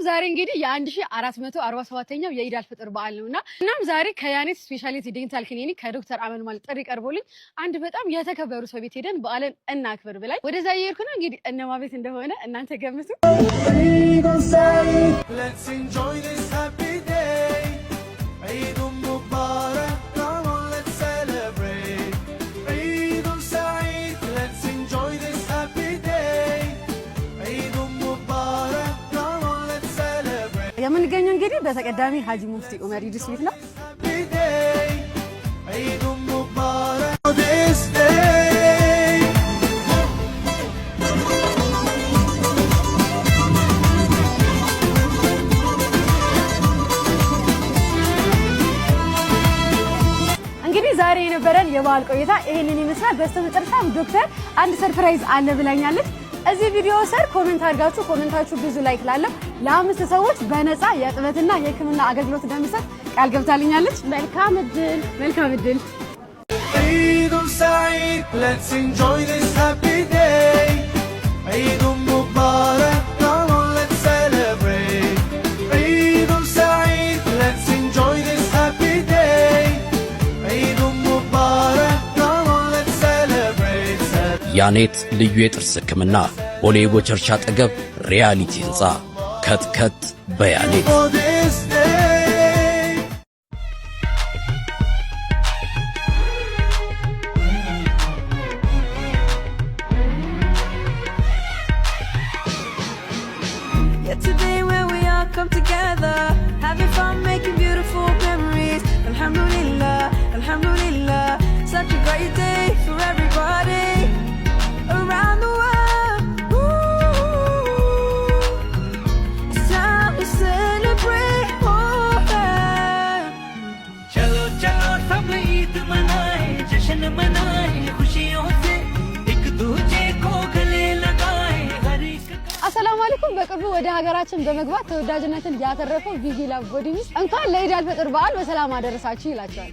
ዛሬ እንግዲህ የ1447ኛው የኢድ አልፈጥር በዓል ነውና እናም ዛሬ ከያኔት ስፔሻሊቲ ዴንታል ክሊኒክ ከዶክተር አመልማል ጥሪ ቀርቦልኝ አንድ በጣም የተከበሩ ሰው ቤት ሄደን በዓልን እናክብር ብላኝ ወደዛ እየሄድኩ ነው። እንግዲህ እነማ ቤት እንደሆነ እናንተ ገምቱ። Let's enjoy this happy day. Eid Mubarak, come on let's celebrate. Eid Saeed, let's enjoy this happy day. Eid Mubarak, come on let's celebrate. የምንገኘው እንግዲህ በተቀዳሚ ሀጂ ሙፍቲ ዑመር ኢድሪስ ቤት ነው። Eid Mubarak this day. ዛሬ የነበረን የበዓል ቆይታ ይሄንን ይመስላል። በስተመጨረሻም ዶክተር አንድ ሰርፕራይዝ አለ ብላኛለች። እዚህ ቪዲዮ ስር ኮሜንት አድርጋችሁ ኮሜንታችሁ ብዙ ላይክ ላለው ለ5 ሰዎች በነፃ የጥበትና የሕክምና አገልግሎት እንደምሰጥ ቃል ገብታልኛለች። መልካም እድል። Eid Saeed, let's enjoy this happy day. Eid Mubarak, come on let's celebrate. Eid Saeed, let's enjoy this happy day. ያኔት ልዩ የጥርስ ህክምና ቦሌ ቦቸርቻ አጠገብ ሪያሊቲ ህንጻ ከትከት በያኔት Today where we all come together, having fun, making beautiful memories. Alhamdulillah, alhamdulillah, such a great day for everybody around the world. Ooh, it's time to celebrate. Oh, yeah. Chalo, chalo, sab Eid manaye, jashan manaye, khushiyon se ek dooje ko gale lagaye. አሰላሙ አለይኩም። በቅርቡ ወደ ሀገራችን በመግባት ተወዳጅነትን ያተረፈው ቪቪ ላቭ ቦዲ ሚስት እንኳን ለኢድ አልፈጥር በዓል በሰላም አደረሳችሁ ይላችኋል።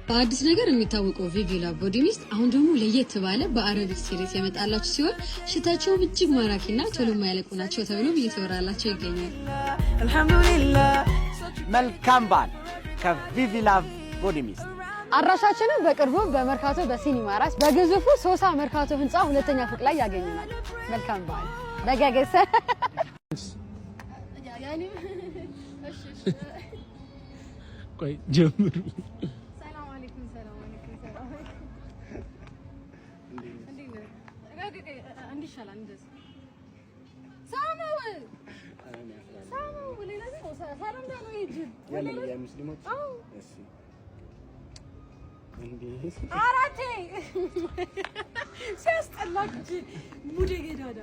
በአዲስ ነገር የሚታወቀው ቪቪ ላቭ ቦዲ ሚስት አሁን ደግሞ ለየት ባለ በአረቢክ ሲሪስ የመጣላችሁ ሲሆን ሽታቸው እጅግ ማራኪና ቶሎ የማይለቁ ናቸው ተብሎ እየተወራላቸው ይገኛል። Alhamdulillah. መልካም በዓል ከቪቪ ላቭ ቦዲ ሚስት። አድራሻችንን በቅርቡ በመርካቶ በሲኒማ ራስ በግዙፉ ሶሳ መርካቶ ህንጻ ሁለተኛ ፎቅ ላይ ያገኙናል። መልካም በዓል በጋገሰ ቆይ ጀምሩ። ሰላም አለይኩም። እንዲሻላል እንደዚህ ሳመው ሌላ ነው ሳራም ነው ይጅ ወለላ ሙስሊሞች እሺ አራቴ ሲያስጠላች ሙዴ ገዳዳ